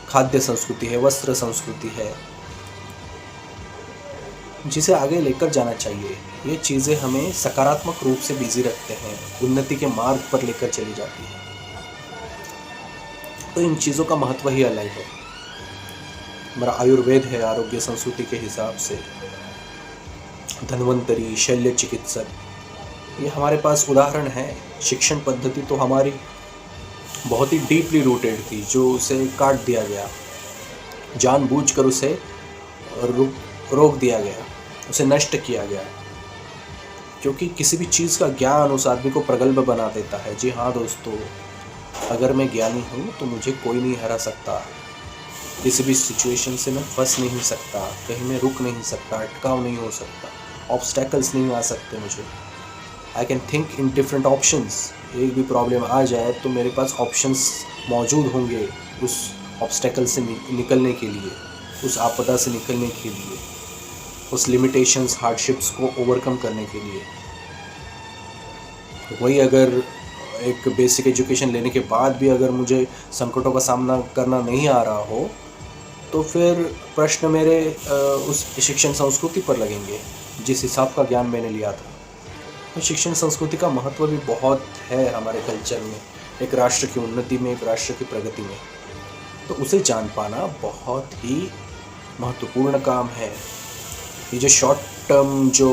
खाद्य संस्कृति है, वस्त्र संस्कृति है, जिसे आगे लेकर जाना चाहिए। ये चीज़ें हमें सकारात्मक रूप से बिजी रखते हैं, उन्नति के मार्ग पर लेकर चली जाती है। तो इन चीज़ों का महत्व ही अलग है। हमारा आयुर्वेद है आरोग्य संस्कृति के हिसाब से, धन्वंतरी, शल्य चिकित्सक, ये हमारे पास उदाहरण है। शिक्षण पद्धति तो हमारी बहुत ही डीपली रूटेड थी, जो उसे काट दिया गया, जानबूझकर उसे रोक दिया गया, उसे नष्ट किया गया, क्योंकि किसी भी चीज़ का ज्ञान उस आदमी को प्रगल्भ बना देता है। जी हाँ दोस्तों, अगर मैं ज्ञानी हूँ तो मुझे कोई नहीं हरा सकता, किसी भी सिचुएशन से मैं फंस नहीं सकता, कहीं मैं रुक नहीं सकता, अटकाव नहीं हो सकता, ऑब्स्टैकल्स नहीं आ सकते मुझे। I can think in different options. एक भी प्रॉब्लम आ जाए तो मेरे पास ऑप्शंस मौजूद होंगे उस ऑब्स्टैकल से निकलने के लिए, उस आपदा से निकलने के लिए, उस लिमिटेशंस, हार्डशिप्स को ओवरकम करने के लिए। वही अगर एक बेसिक एजुकेशन लेने के बाद भी अगर मुझे संकटों का सामना करना नहीं आ रहा हो, तो फिर प्रश्न मेरे उस शिक्षण संस्कृति पर लगेंगे जिस हिसाब का ज्ञान मैंने लिया था। तो शिक्षण संस्कृति का महत्व भी बहुत है हमारे कल्चर में, एक राष्ट्र की उन्नति में, एक राष्ट्र की प्रगति में। तो उसे जान पाना बहुत ही महत्वपूर्ण काम है। ये जो शॉर्ट टर्म जो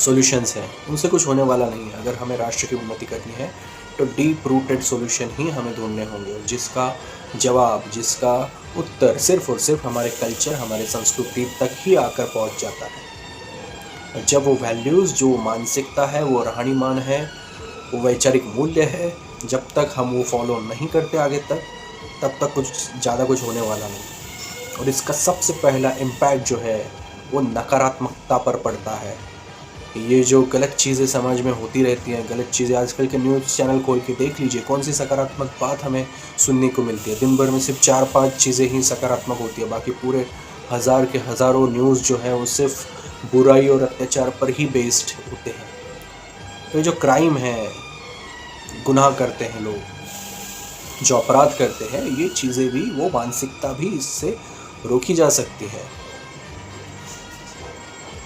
सॉल्यूशंस हैं उनसे कुछ होने वाला नहीं है। अगर हमें राष्ट्र की उन्नति करनी है तो डीप रूटेड सॉल्यूशन ही हमें ढूंढने होंगे, जिसका जवाब, जिसका उत्तर सिर्फ और सिर्फ हमारे कल्चर, हमारे संस्कृति तक ही आकर पहुंच जाता है। जब वो वैल्यूज़, जो मानसिकता है, वो रहनीमान है, वो वैचारिक मूल्य है, जब तक हम वो फॉलो नहीं करते आगे तक, तब तक ज़्यादा कुछ होने वाला नहीं। और इसका सबसे पहला इम्पैक्ट जो है वो नकारात्मकता पर पड़ता है। ये जो गलत चीज़ें समाज में होती रहती हैं, गलत चीज़ें, आजकल के न्यूज़ चैनल खोल के देख लीजिए, कौन सी सकारात्मक बात हमें सुनने को मिलती है। दिन भर में सिर्फ 4-5 चीज़ें ही सकारात्मक होती है, बाकी पूरे हज़ार के हज़ारों न्यूज़ जो है वो सिर्फ बुराई और अत्याचार पर ही बेस्ड होते हैं। तो जो क्राइम है, गुनाह करते हैं लोग, जो अपराध करते हैं, ये चीज़ें भी, वो मानसिकता भी इससे रोकी जा सकती है।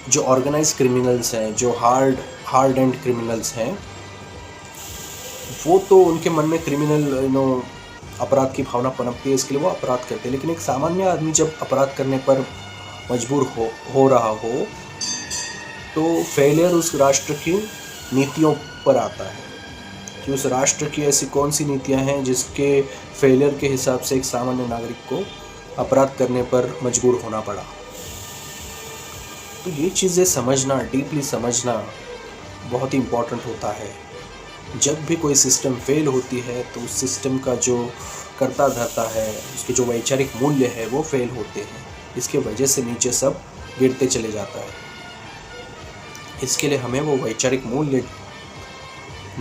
जो ऑर्गेनाइज क्रिमिनल्स हैं, जो हार्ड एंड क्रिमिनल्स हैं, वो तो उनके मन में क्रिमिनल अपराध की भावना पनपती है, इसके लिए वो अपराध करते हैं। लेकिन एक सामान्य आदमी जब अपराध करने पर मजबूर हो रहा हो तो फेलियर उस राष्ट्र की नीतियों पर आता है कि उस राष्ट्र की ऐसी कौन सी नीतियां हैं जिसके फेलियर के हिसाब से एक सामान्य नागरिक को अपराध करने पर मजबूर होना पड़ा। तो ये चीज़ें समझना, डीपली समझना बहुत ही इम्पॉर्टेंट होता है। जब भी कोई सिस्टम फेल होती है तो उस सिस्टम का जो कर्ता धर्ता है, उसके जो वैचारिक मूल्य है, वो फेल होते हैं। इसके वजह से नीचे सब गिरते चले जाता है। इसके लिए हमें वो वैचारिक मूल्य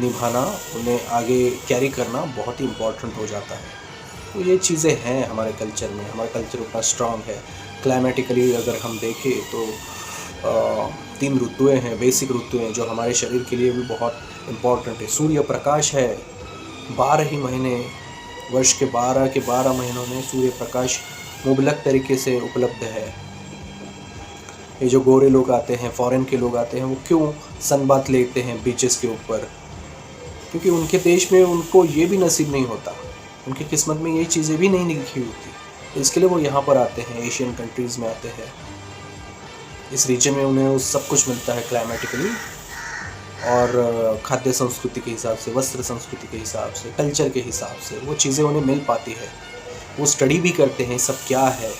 निभाना, उन्हें आगे कैरी करना बहुत ही इम्पोर्टेंट हो जाता है। तो ये चीज़ें हैं हमारे कल्चर में, हमारा कल्चर उतना स्ट्रांग है। क्लाइमेटिकली अगर हम देखें तो 3 ऋतुएँ हैं, बेसिक ऋतुएँ जो हमारे शरीर के लिए भी बहुत इम्पोर्टेंट है। सूर्य प्रकाश है, 12 ही महीने, वर्ष के 12 महीनों में सूर्य प्रकाश मुबलक तरीके से उपलब्ध है। ये जो गोरे लोग आते हैं, फॉरेन के लोग आते हैं, वो क्यों सनबाथ लेते हैं बीचेस के ऊपर? क्योंकि उनके देश में उनको ये भी नसीब नहीं होता, उनकी किस्मत में ये चीज़ें भी नहीं लिखी होती, तो इसके लिए वो यहाँ पर आते हैं, एशियन कंट्रीज़ में आते हैं। इस रीजन में उन्हें सब कुछ मिलता है क्लाइमेटिकली, और खाद्य संस्कृति के हिसाब से, वस्त्र संस्कृति के हिसाब से, कल्चर के हिसाब से वो चीज़ें उन्हें मिल पाती है। वो स्टडी भी करते हैं सब क्या है।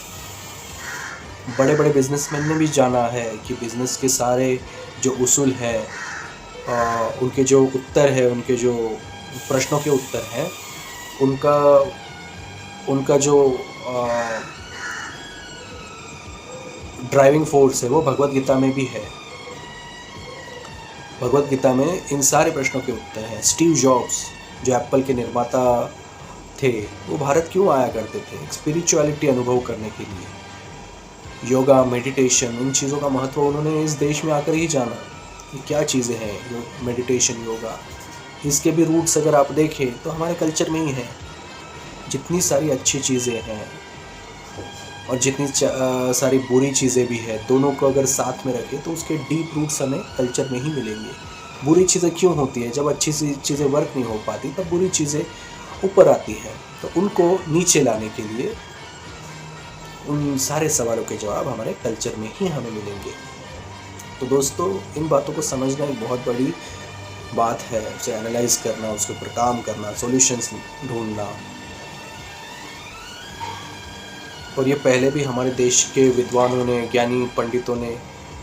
बड़े बड़े बिजनेसमैन ने भी जाना है कि बिज़नेस के सारे जो उसूल है, उनके जो उत्तर है, उनके जो प्रश्नों के उत्तर हैं, उनका जो ड्राइविंग फोर्स है वो भगवत गीता में भी है। भगवत गीता में इन सारे प्रश्नों के उत्तर हैं। स्टीव जॉब्स जो एप्पल के निर्माता थे, वो भारत क्यों आया करते थे? स्पिरिचुअलिटी अनुभव करने के लिए। योगा, मेडिटेशन, इन चीज़ों का महत्व उन्होंने इस देश में आकर ही जाना। ये क्या चीज़ें हैं मेडिटेशन, योगा, इसके भी रूट्स अगर आप देखें तो हमारे कल्चर में ही हैं। जितनी सारी अच्छी चीज़ें हैं और जितनी सारी बुरी चीज़ें भी है, दोनों को अगर साथ में रखें तो उसके डीप रूट्स हमें कल्चर में ही मिलेंगे। बुरी चीज़ें क्यों होती है? जब अच्छी चीज़ें वर्क नहीं हो पाती तब बुरी चीज़ें ऊपर आती हैं। तो उनको नीचे लाने के लिए उन सारे सवालों के जवाब हमारे कल्चर में ही हमें मिलेंगे। तो दोस्तों, इन बातों को समझना एक बहुत बड़ी बात है। उसे एनालाइज करना, उसके ऊपर काम करना, सॉल्यूशंस ढूंढना। और ये पहले भी हमारे देश के विद्वानों ने, ज्ञानी पंडितों ने,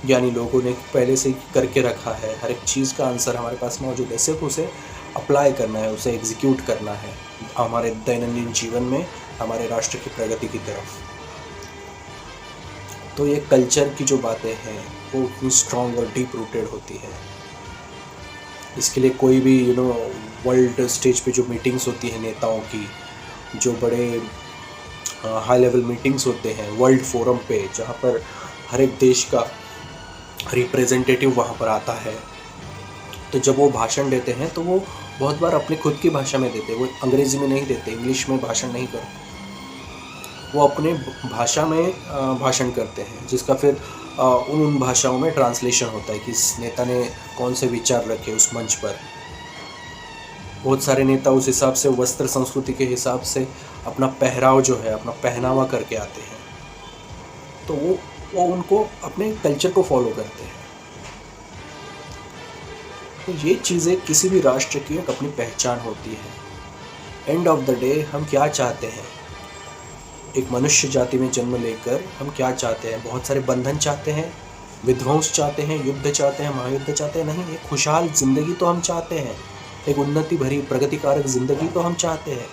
ज्ञानी लोगों ने पहले से करके रखा है। हर एक चीज़ का आंसर हमारे पास मौजूद है, सिर्फ उसे अप्लाई करना है, उसे एग्जीक्यूट करना है हमारे दैनंदिन जीवन में, हमारे राष्ट्र की प्रगति की तरफ। तो ये कल्चर की जो बातें हैं वो इतनी स्ट्रॉन्ग और डीप रूटेड होती है। इसके लिए कोई भी वर्ल्ड स्टेज पे जो मीटिंग्स होती हैं नेताओं की, जो बड़े हाई लेवल मीटिंग्स होते हैं वर्ल्ड फोरम पे, जहाँ पर हर एक देश का रिप्रेजेंटेटिव वहाँ पर आता है, तो जब वो भाषण देते हैं तो वो बहुत बार अपनी खुद की भाषा में देते हैं। वो अंग्रेज़ी में नहीं देते, इंग्लिश में भाषण नहीं करते, वो अपने भाषा में भाषण करते हैं, जिसका फिर उन भाषाओं में ट्रांसलेशन होता है कि इस नेता ने कौन से विचार रखे उस मंच पर। बहुत सारे नेता उस हिसाब से, वस्त्र संस्कृति के हिसाब से अपना पहराव जो है, अपना पहनावा करके आते हैं, तो वो उनको अपने कल्चर को फॉलो करते हैं। तो ये चीज़ें किसी भी राष्ट्र की एक अपनी पहचान होती है। एंड ऑफ द डे हम क्या चाहते हैं? एक मनुष्य जाति में जन्म लेकर हम क्या चाहते हैं? बहुत सारे बंधन चाहते हैं, विध्वंस चाहते हैं, युद्ध चाहते हैं, महायुद्ध चाहते हैं? नहीं, एक खुशहाल ज़िंदगी तो हम चाहते हैं, एक उन्नति भरी प्रगतिकारक ज़िंदगी तो हम चाहते हैं।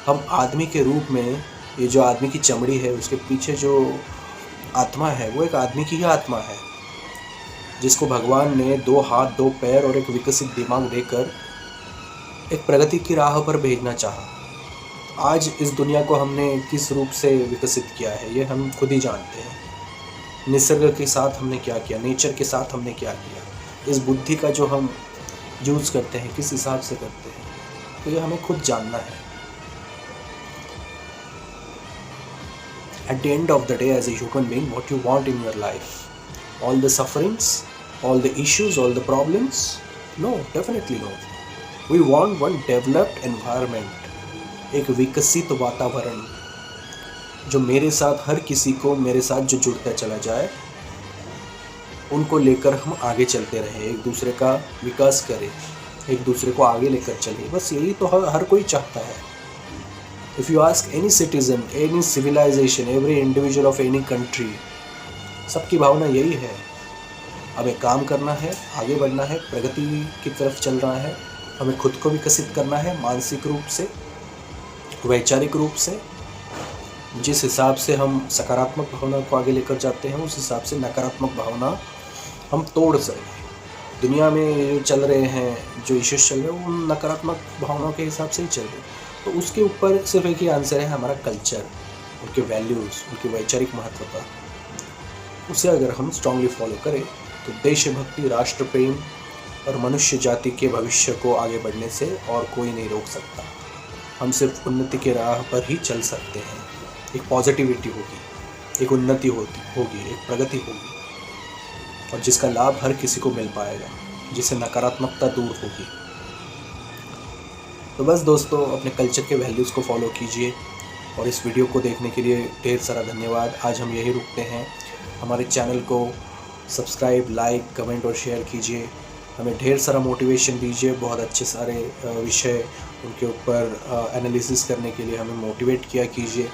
हम आदमी के रूप में, ये जो आदमी की चमड़ी है उसके पीछे जो आत्मा है वो एक आदमी की ही आत्मा है, जिसको भगवान ने 2 हाथ, 2 पैर और एक विकसित दिमाग देकर एक प्रगति की राह पर भेजना चाहा। आज इस दुनिया को हमने किस रूप से विकसित किया है ये हम खुद ही जानते हैं। निसर्ग के साथ हमने क्या किया, नेचर के साथ हमने क्या किया, इस बुद्धि का जो हम यूज़ करते हैं किस हिसाब से करते हैं, तो ये हमें खुद जानना है। At the end of the day, as a human being, what you want in your life? All the sufferings, all the issues, all the problems? No, definitely no. We want one developed environment, एक विकसित वातावरण, जो मेरे साथ, हर किसी को मेरे साथ जो जुड़ता चला जाए, उनको लेकर हम आगे चलते रहें, एक दूसरे का विकास करें, एक दूसरे को आगे लेकर चलें। बस यही तो हर कोई चाहता है। If you ask any citizen, any civilization, every individual of any country, सबकी भावना यही है। हमें काम करना है, आगे बढ़ना है, प्रगति की तरफ चल रहा है, हमें खुद को विकसित करना है, मानसिक रूप से, वैचारिक रूप से। जिस हिसाब से हम सकारात्मक भावना को आगे लेकर जाते हैं, उस हिसाब से नकारात्मक भावना हम तोड़ सकें। दुनिया में जो चल रहे हैं, जो इश्यूज चल रहे हैं, वो उन नकारात्मक भावनाओं के हिसाब से ही चल रहे हैं। तो उसके ऊपर सिर्फ एक ही आंसर है, हमारा कल्चर, उनके वैल्यूज़, उनकी वैचारिक महत्वता। उसे अगर हम स्ट्रांगली फॉलो करें तो देशभक्ति, राष्ट्र प्रेम और मनुष्य जाति के भविष्य को आगे बढ़ने से और कोई नहीं रोक सकता। हम सिर्फ उन्नति के राह पर ही चल सकते हैं। एक पॉजिटिविटी होगी, एक उन्नति होगी, एक प्रगति होगी, और जिसका लाभ हर किसी को मिल पाएगा, जिससे नकारात्मकता दूर होगी। तो बस दोस्तों, अपने कल्चर के वैल्यूज़ को फॉलो कीजिए, और इस वीडियो को देखने के लिए ढेर सारा धन्यवाद। आज हम यही रुकते हैं। हमारे चैनल को सब्सक्राइब, लाइक, कमेंट और शेयर कीजिए। हमें ढेर सारा मोटिवेशन दीजिए। बहुत अच्छे सारे विषय, उनके ऊपर एनालिसिस करने के लिए हमें मोटिवेट किया कीजिए।